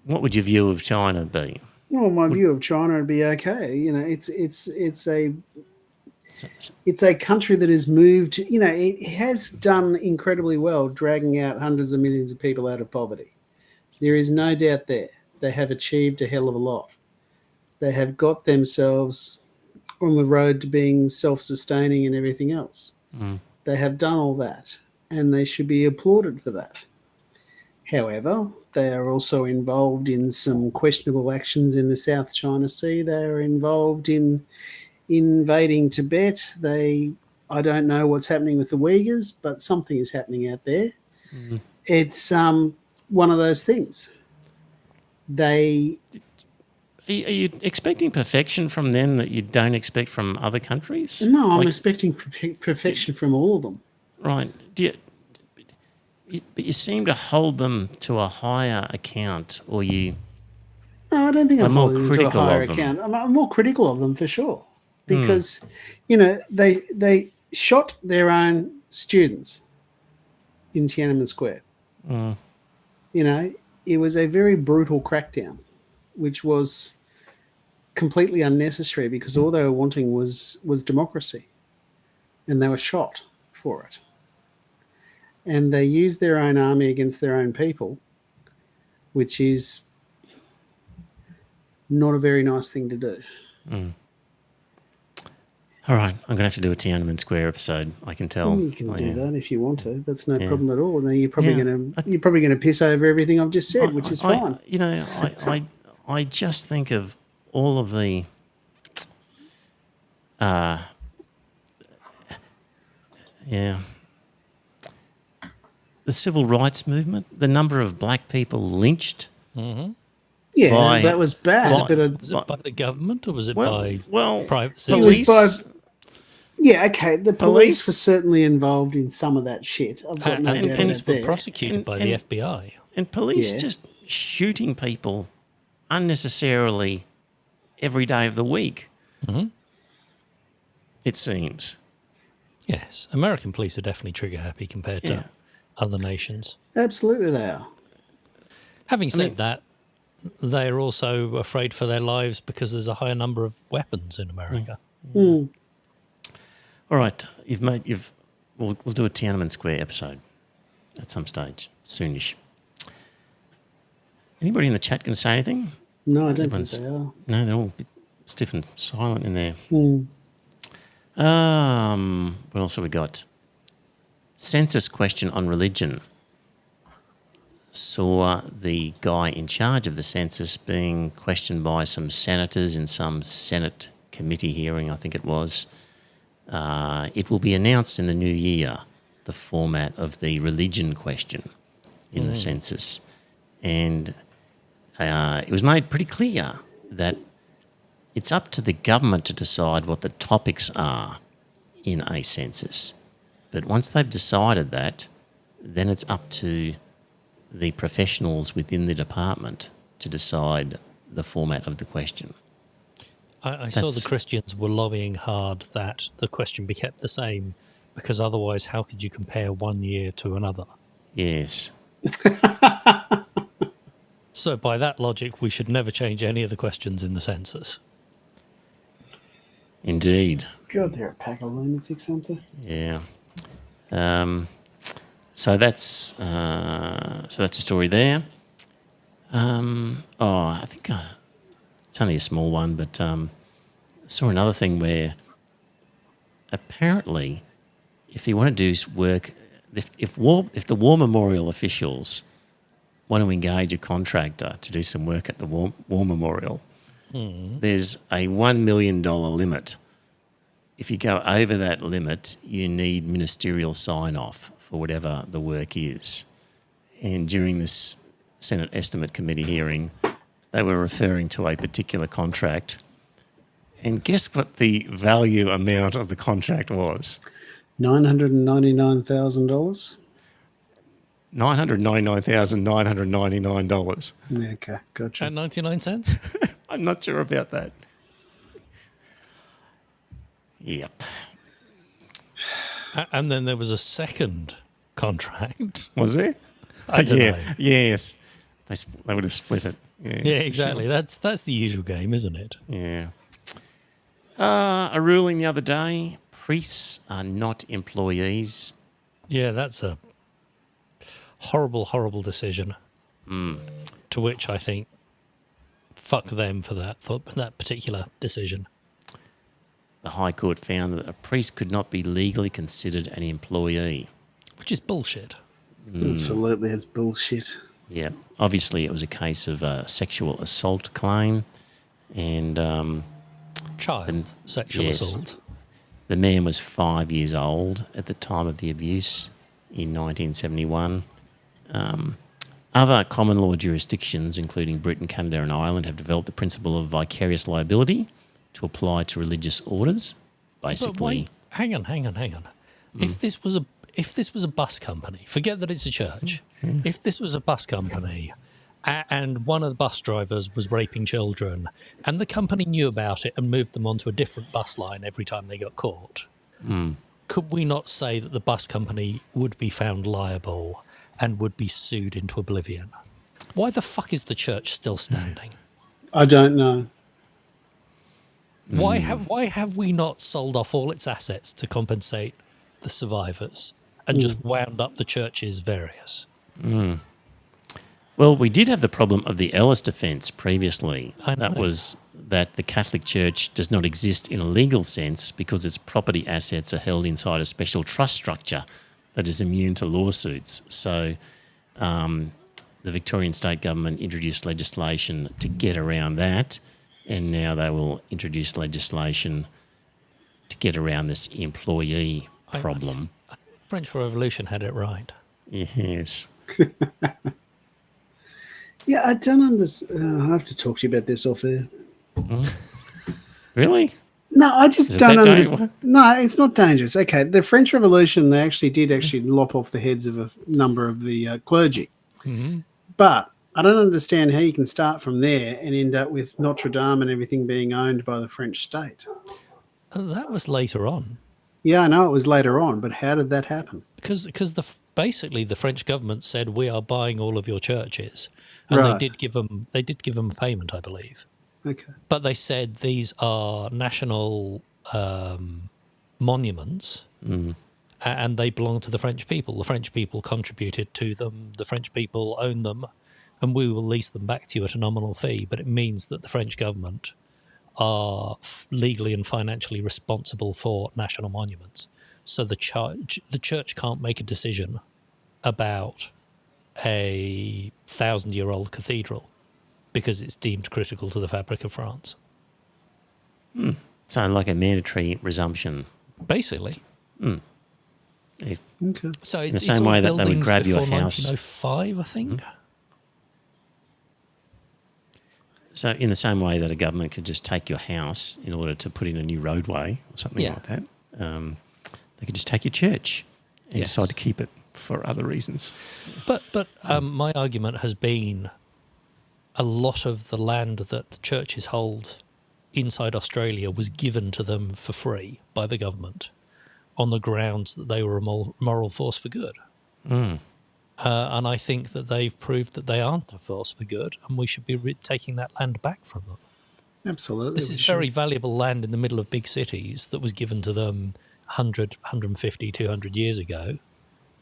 what would your view of China be? Well, my view of China would be okay. It's a country that has moved. It has done incredibly well, dragging out hundreds of millions of people out of poverty. There is no doubt there. They have achieved a hell of a lot. They have got themselves on the road to being self-sustaining and everything else. They have done all that, and they should be applauded for that. However, they are also involved in some questionable actions in the South China Sea. They are involved in invading Tibet. They I don't know what's happening with the Uyghurs, but something is happening out there. It's one of those things. They Are you expecting perfection from them that you don't expect from other countries? no, I'm Like, expecting perfection from all of them. right. But you seem to hold them to a higher account, or you No, I don't think are I'm more holding them to a critical higher of them. account. I'm more critical of them for sure, because they shot their own students in Tiananmen Square. It was a very brutal crackdown, which was completely unnecessary because all they were wanting was democracy, and they were shot for it. And they used their own army against their own people, which is not a very nice thing to do. All right, I'm going to have to do a Tiananmen Square episode. I can tell. You can do Yeah. that if you want to. That's no problem at all. Then you're probably Yeah. going to piss over everything I've just said, which is fine. I just think of all of the the civil rights movement, the number of black people lynched. Yeah, by- that was bad. by- but Was it by the government or was it Well, by well, private it citizens? was by. Yeah, okay. The police Police- were certainly involved in some of that shit. I've got no And doubt police about were that. prosecuted by the FBI. And police Yeah. just shooting people unnecessarily every day of the week. It seems. Yes, American police are definitely trigger happy compared Yeah. to other nations. Absolutely, they are. Having said that, they are also afraid for their lives because there's a higher number of weapons in America. All right, we'll do a Tiananmen Square episode at some stage, soonish. Anybody in the chat going to say anything? No, I don't Everyone's- think they are. No, they're all a bit stiff and silent in there. What else have we got? Census question on religion. Saw the guy in charge of the census being questioned by some senators in some Senate committee hearing, I think it was. It will be announced in the new year, the format of the religion question in the census. And it was made pretty clear that it's up to the government to decide what the topics are in a census. But once they've decided that, then it's up to the professionals within the department to decide the format of the question. I saw the Christians were lobbying hard that the question be kept the same because otherwise how could you compare one year to another? Yes. So by that logic, we should never change any of the questions in the census. Indeed. God, they're a pack of lunatics, aren't they? Yeah. So that's a story there. I think it's only a small one, but I saw another thing where apparently, if you want to do work, if the War Memorial officials want to engage a contractor to do some work at the War Memorial, there's a $1 million limit. If you go over that limit, you need ministerial sign-off for whatever the work is. And during this Senate Estimate Committee hearing, they were referring to a particular contract. And guess what the value amount of the contract was? $999,000. $999,999. Yeah, okay, gotcha. At 99 cents? I'm not sure about that. Yep. And then there was a second contract. Was there? I don't know. Yes. They would have split it. Yeah, exactly. Sure. That's the usual game, isn't it? Yeah. A ruling the other day, priests are not employees. Yeah, that's a horrible, horrible decision. To which I think, fuck them for that particular decision. The High Court found that a priest could not be legally considered an employee. Which is bullshit. Absolutely, it's bullshit. Yeah. Obviously, it was a case of a sexual assault claim and Child sexual yes. assault. The man was 5 years old at the time of the abuse in 1971. Other common law jurisdictions, including Britain, Canada and Ireland, have developed the principle of vicarious liability to apply to religious orders. But Basically, wait, hang on. If this was a bus company, forget that it's a church. If this was a bus company and one of the bus drivers was raping children and the company knew about it and moved them onto a different bus line every time they got caught, could we not say that the bus company would be found liable and would be sued into oblivion? Why the fuck is the church still standing? I don't know. Why have we not sold off all its assets to compensate the survivors and just wound up the church's various? well, we did have the problem of the Ellis defence previously. I know. That was that the Catholic Church does not exist in a legal sense because its property assets are held inside a special trust structure that is immune to lawsuits. So the Victorian state government introduced legislation to get around that, and now they will introduce legislation to get around this employee problem. French Revolution had it right. Yes. Yeah, I don't understand. I have to talk to you about this off air. Really? No, I just Is it don't that understand. No, it's not dangerous. Okay, the French Revolution, they actually did lop off the heads of a number of the clergy. Mm-hmm. But I don't understand how you can start from there and end up with Notre Dame and everything being owned by the French state. That was later on. Yeah, I know it was later on, but how did that happen? Because basically the French government said we are buying all of your churches, and Right. they did give them a payment, I believe. Okay. But they said these are national monuments, and they belong to the French people. The French people contributed to them. The French people own them, and we will lease them back to you at a nominal fee. But it means that the French government are legally and financially responsible for national monuments. So the church can't make a decision about a 1,000-year-old cathedral because it's deemed critical to the fabric of France. So like a mandatory resumption. Basically. It- Okay. So the it's same all way that they would buildings grab your before house. 1905, I think. So in the same way that a government could just take your house in order to put in a new roadway or something Yeah. like that, they could just take your church and Yes. decide to keep it for other reasons. But my argument has been a lot of the land that the churches hold inside Australia was given to them for free by the government on the grounds that they were a moral force for good. And I think that they've proved that they aren't a force for good, and we should be taking that land back from them. Absolutely. This we is should. very valuable land in the middle of big cities that was given to them 100, 150, 200 years ago.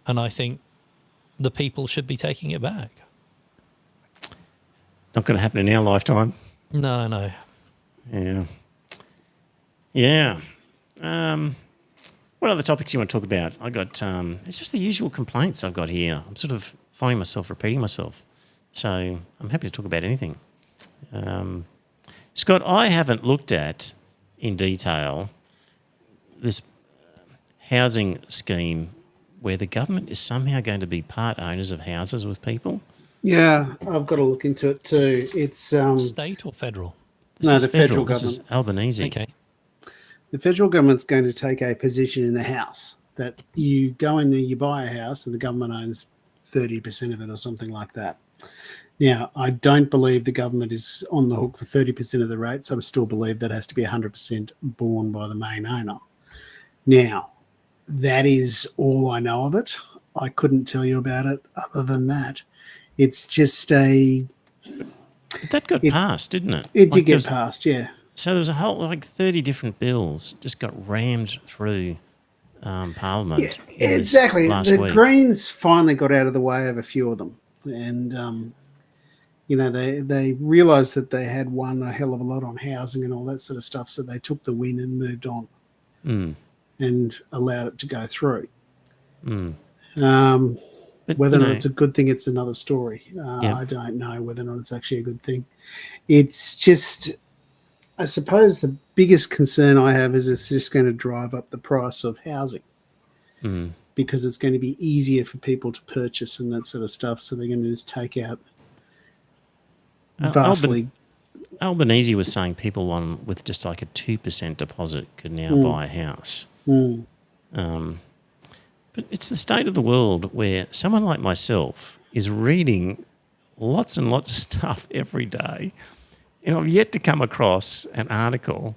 And I think the people should be taking it back. Not going to happen in our lifetime. No. Yeah. Yeah. What other topics you want to talk about? I got, it's just the usual complaints I've got here. I'm sort of finding myself repeating myself. So I'm happy to talk about anything. Scott, I haven't looked at in detail this housing scheme where the government is somehow going to be part owners of houses with people. Yeah, I've got to look into it too. It's State or federal? This No, is the federal This is Albanese. Okay. the federal government's going to take a position in a house that you go in there, you buy a house, and the government owns 30% of it or something like that. Now, I don't believe the government is on the hook for 30% of the rates. I still believe that has to be 100% borne by the main owner. Now, that is all I know of it. I couldn't tell you about it other than that. It's just That got passed, didn't it? It did Like, get passed, yeah. So there was a whole, 30 different bills just got rammed through Parliament. Yeah, in this exactly. last The week. Greens finally got out of the way of a few of them. And, they realised that they had won a hell of a lot on housing and all that sort of stuff. So they took the win and moved on and allowed it to go through. But, Whether or you not know, it's a good thing, it's another story. Yeah. I don't know whether or not it's actually a good thing. It's just, I suppose the biggest concern I have is it's just going to drive up the price of housing because it's going to be easier for people to purchase and that sort of stuff. So they're going to just take out vastly. Albanese was saying people with just like a 2% deposit could now buy a house. But it's the state of the world where someone like myself is reading lots and lots of stuff every day, and I've yet to come across an article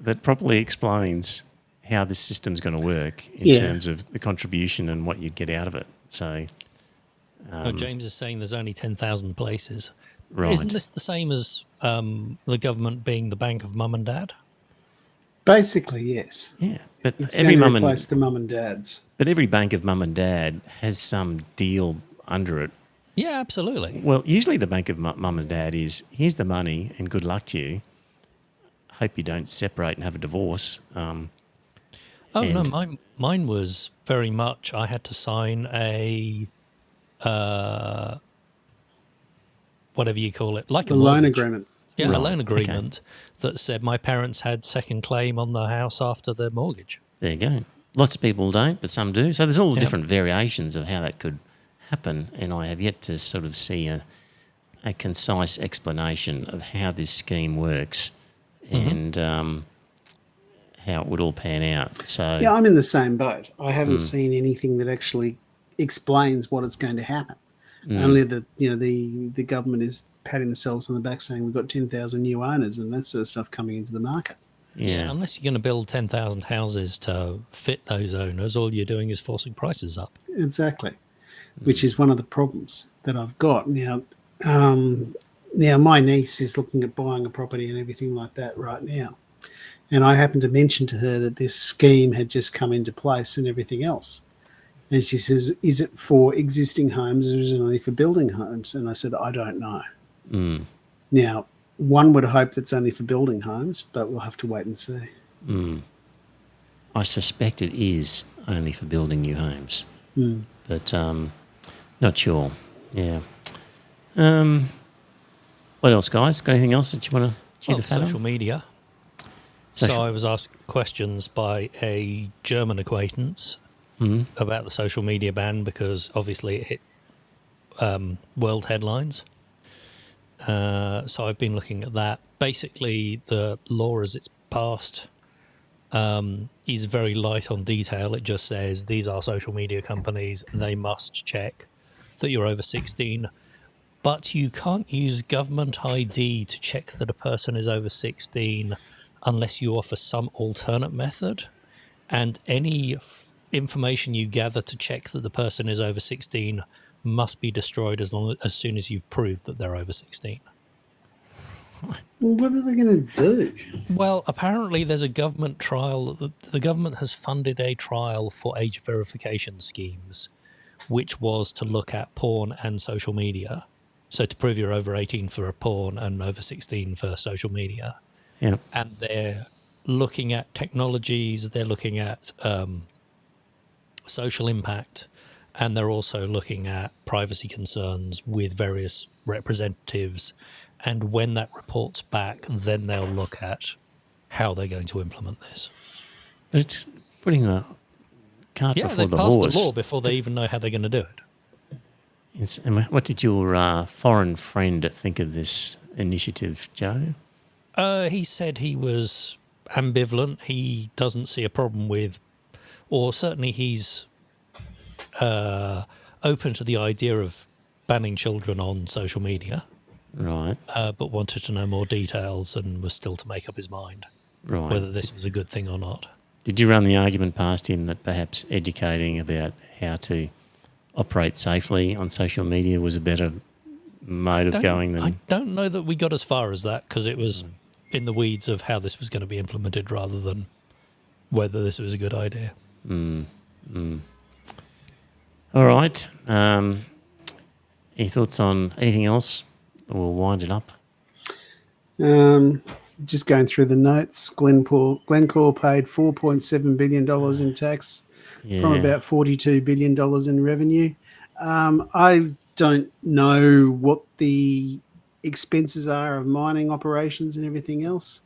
that properly explains how this system's going to work in terms of the contribution and what you'd get out of it. So, James is saying there's only 10,000 places. right. Isn't this the same as the government being the bank of mum and dad? Basically, yes. Yeah, but It's every going to mum replace the mum and dads. but every bank of mum and dad has some deal under it. Yeah, absolutely. Well, usually the bank of mum and dad is, here's the money and good luck to you. Hope you don't separate and have a divorce. Oh no, and- mine was very much. I had to sign a whatever you call it, like The a loan mortgage. agreement. Yeah, Right, a loan okay. agreement that said my parents had second claim on the house after their mortgage. There you go. Lots of people don't, but some do. So there's all Yeah. different variations of how that could happen, and I have yet to sort of see a concise explanation of how this scheme works and how it would all pan out. So Yeah, I'm in the same boat. I haven't seen anything that actually explains what is going to happen. Only that the government is patting themselves on the back, saying we've got 10,000 new owners and that sort of stuff coming into the market. yeah, Unless you're going to build 10,000 houses to fit those owners, all you're doing is forcing prices up. Exactly, which is one of the problems that I've got now. Now my niece is looking at buying a property and everything like that right now, and I happened to mention to her that this scheme had just come into place and everything else. And she says, is it for existing homes or is it only for building homes? And I said, I don't know. Now, one would hope that's only for building homes, but we'll have to wait and see. I suspect it is only for building new homes, but not sure. Yeah. What else, guys? Got anything else that you want to chew the fat social on? media. Social- So I was asked questions by a German acquaintance about the social media ban because obviously it hit world headlines. So I've been looking at that. Basically, the law as it's passed is very light on detail. It just says these are social media companies. They must check that you're over 16. But you can't use government ID to check that a person is over 16 unless you offer some alternate method. And any information you gather to check that the person is over 16 must be destroyed as soon as you've proved that they're over 16. Well, what are they going to do? Well, apparently there's a government trial. The government has funded a trial for age verification schemes, which was to look at porn and social media. So to prove you're over 18 for a porn and over 16 for social media. Yeah. And they're looking at technologies, they're looking at social impact, and they're also looking at privacy concerns with various representatives. And when that reports back, then they'll look at how they're going to implement this. But it's putting the cart Yeah, before they the passed horse. the law before they even know how they're going to do it. And what did your foreign friend think of this initiative, Joe? He said he was ambivalent. He doesn't see a problem with, or certainly he's open to the idea of banning children on social media, Right, but wanted to know more details and was still to make up his mind right. whether this was a good thing or not. Did you run the argument past him that perhaps educating about how to operate safely on social media was a better mode of going than... I don't know that we got as far as that because it was in the weeds of how this was going to be implemented rather than whether this was a good idea. All right. Any thoughts on anything else? We'll wind it up. Just going through the notes, Glencore paid $4.7 billion in tax from about $42 billion in revenue. I don't know what the expenses are of mining operations and everything else.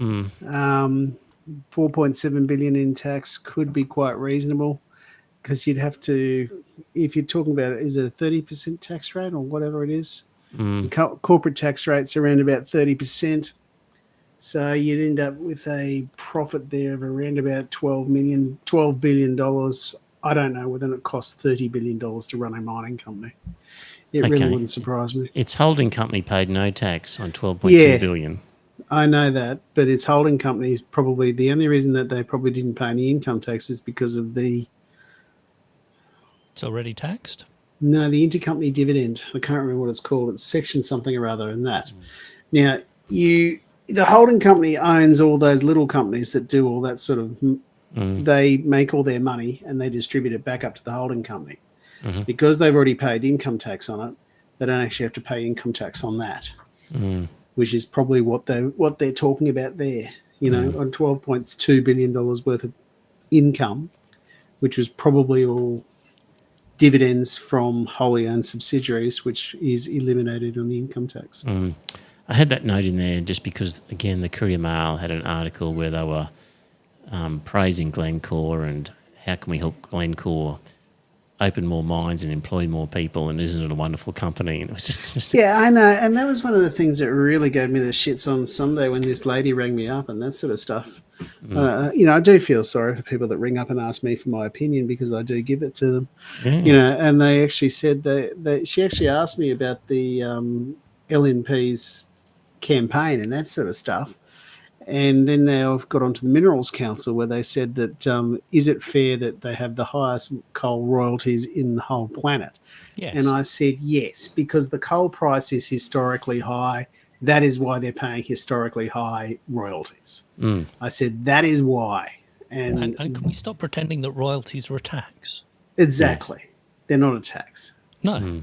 4.7 billion in tax could be quite reasonable, because you'd have to, if you're talking about, is it a 30% tax rate or whatever it is? The corporate tax rate's around about 30%. So you'd end up with a profit there of around about $12 billion. I don't know whether it costs $30 billion to run a mining company. It really wouldn't surprise me. Its holding company paid no tax on $12.2 billion. I know that, but its holding company is probably the only reason that they probably didn't pay any income tax is because of the... It's already taxed? No, the intercompany dividend. I can't remember what it's called. It's section something or other in that. Now, the holding company owns all those little companies that do all that sort of... They make all their money and they distribute it back up to the holding company. Because they've already paid income tax on it, they don't actually have to pay income tax on that, which is probably what they're talking about there. You know, on $12.2 billion worth of income, which was probably all dividends from wholly owned subsidiaries, which is eliminated on the income tax. I had that note in there just because, again, the Courier Mail had an article where they were praising Glencore and how can we help Glencore open more mines and employ more people, and isn't it a wonderful company? And it was just yeah, I know. And that was one of the things that really gave me the shits on Sunday when this lady rang me up and that sort of stuff. You know, I do feel sorry for people that ring up and ask me for my opinion, because I do give it to them. You know, and they actually said that she actually asked me about the LNP's campaign and that sort of stuff. And then they've got onto the Minerals Council, where they said that is it fair that they have the highest coal royalties in the whole planet? Yes. And I said yes, because the coal price is historically high. That is why they're paying historically high royalties. I said that is why. And can we stop pretending that royalties are a tax? Exactly. Yes. They're not a tax. No.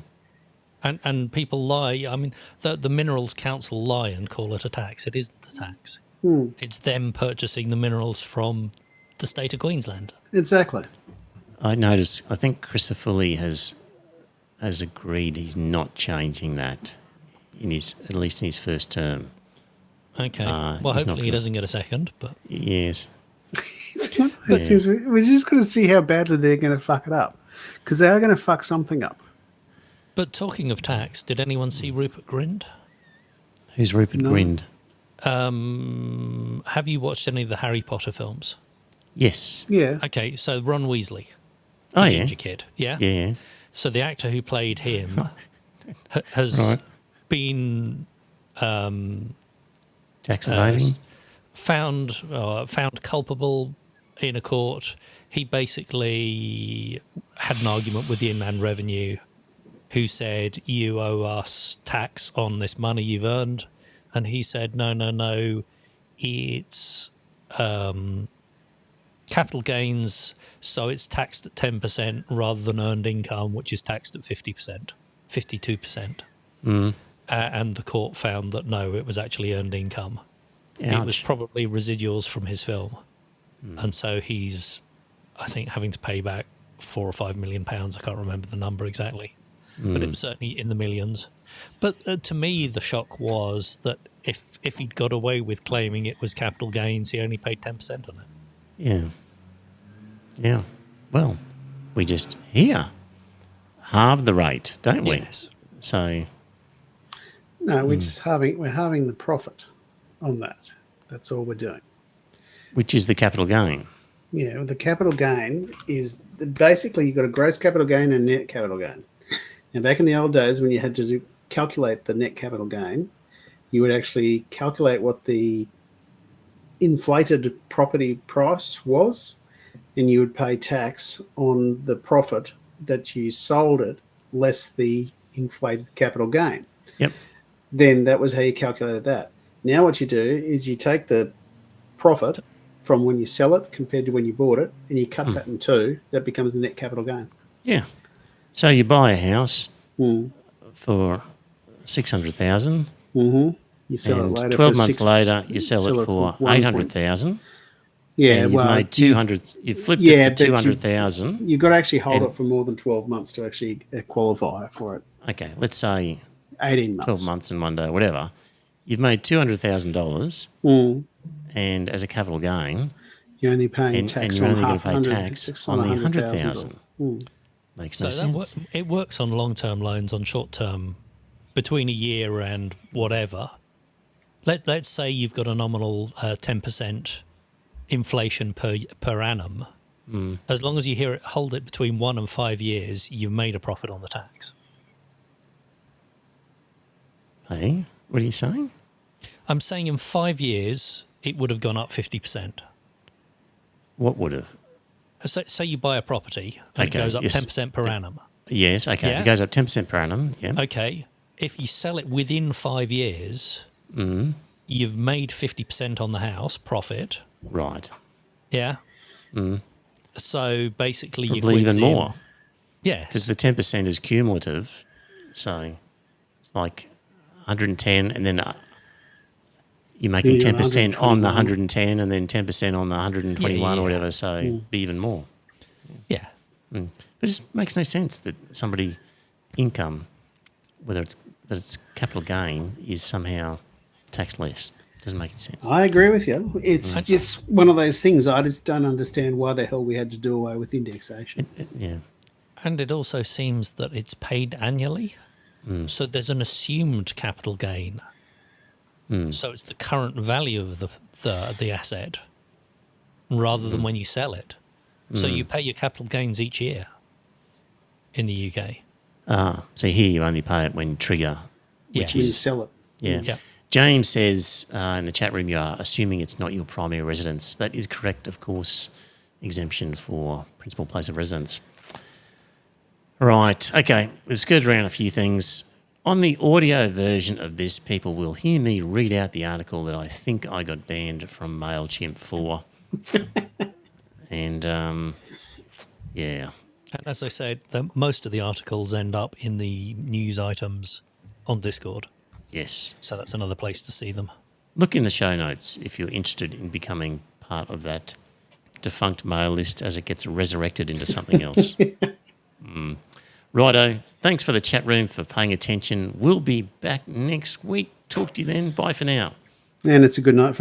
And people lie. I mean, the Minerals Council lie and call it a tax. It isn't a tax. It's them purchasing the minerals from the state of Queensland. Exactly. I notice, I think Christopher has agreed he's not changing that at least in his first term. Okay. Well, hopefully he doesn't get a second, but... Yes. It's one of those things. We're just going to see how badly they're going to fuck it up, because they are going to fuck something up. But talking of tax, did anyone see Rupert Grint? Who's Rupert Grint? Have you watched any of the Harry Potter films? Yes. Yeah. Okay, so Ron Weasley, the ginger kid, yeah? Yeah. So the actor who played him has been tax evading, found culpable in a court. He basically had an argument with the Inland Revenue, who said, you owe us tax on this money you've earned. And he said, no, it's capital gains, so it's taxed at 10% rather than earned income, which is taxed at 50%, 52%. And the court found that, no, it was actually earned income. Ouch. It was probably residuals from his film. And so he's, I think, having to pay back £4 or £5 million. I can't remember the number exactly. But it was certainly in the millions. But to me, the shock was that if he'd got away with claiming it was capital gains, he only paid 10% on it. Yeah. Well, we just halve the rate, don't we? Yes. So no, we're just halving the profit on that. That's all we're doing. Which is the capital gain. Yeah, the capital gain is basically you've got a gross capital gain and net capital gain. Now, back in the old days when you had to calculate the net capital gain, you would actually calculate what the inflated property price was, and you would pay tax on the profit that you sold it, less the inflated capital gain. Yep. Then that was how you calculated that. Now what you do is you take the profit from when you sell it compared to when you bought it, and you cut that in two. That becomes the net capital gain. Yeah. So you buy a house for $600,000. You sell and it later. 12 months later, you sell it for $800,000. Yeah, you've made 200. You flipped it for 200,000. You've got to actually hold it for more than 12 months to actually qualify for it. Okay, let's say 18 months, 12 months and 1 day, whatever. You've made $200,000, and as a capital gain, You're only paying and tax you're on only going half to pay 100, tax it's on the 100,000. 100,000. Makes no So that sense. it works on long-term loans, on short-term, between a year and whatever. Let's say you've got a nominal 10% inflation per annum. As long as you hold it between 1 and 5 years, you've made a profit on the tax. Hey, what are you saying? I'm saying in 5 years, it would have gone up 50%. What would have? So, say you buy a property and Okay, it goes up yes. 10% per annum. Yes, okay. If Yeah. it goes up 10% per annum, yeah. Okay, if you sell it within 5 years, you've made 50% on the house profit. Right. Yeah. So basically, you Probably even more, Yeah. because the 10% is cumulative. So it's like 110, and then you're making Then you're on 10% on the 121. 110, and then 10% on the 121 Yeah. or whatever, so it'd be even more. Yeah. But it just makes no sense that somebody income, whether it's capital gain, is somehow taxed less. Doesn't make any sense. I agree with you. It's just one of those things. I just don't understand why the hell we had to do away with indexation. Yeah. And it also seems that it's paid annually. So there's an assumed capital gain. So it's the current value of the asset rather than when you sell it. So you pay your capital gains each year in the UK. So here you only pay it when you trigger, which When you is sell it. yeah. Yeah. James says in the chat room, you are assuming it's not your primary residence. That is correct, of course. Exemption for principal place of residence. Right. Okay. We've skirted around a few things. On the audio version of this, people will hear me read out the article that I think I got banned from Mailchimp for. And yeah. And as I said, most of the articles end up in the news items on Discord. Yes. So that's another place to see them. Look in the show notes if you're interested in becoming part of that defunct mail list as it gets resurrected into something else. Righto. Thanks for the chat room for paying attention. We'll be back next week. Talk to you then. Bye for now. And it's a good night for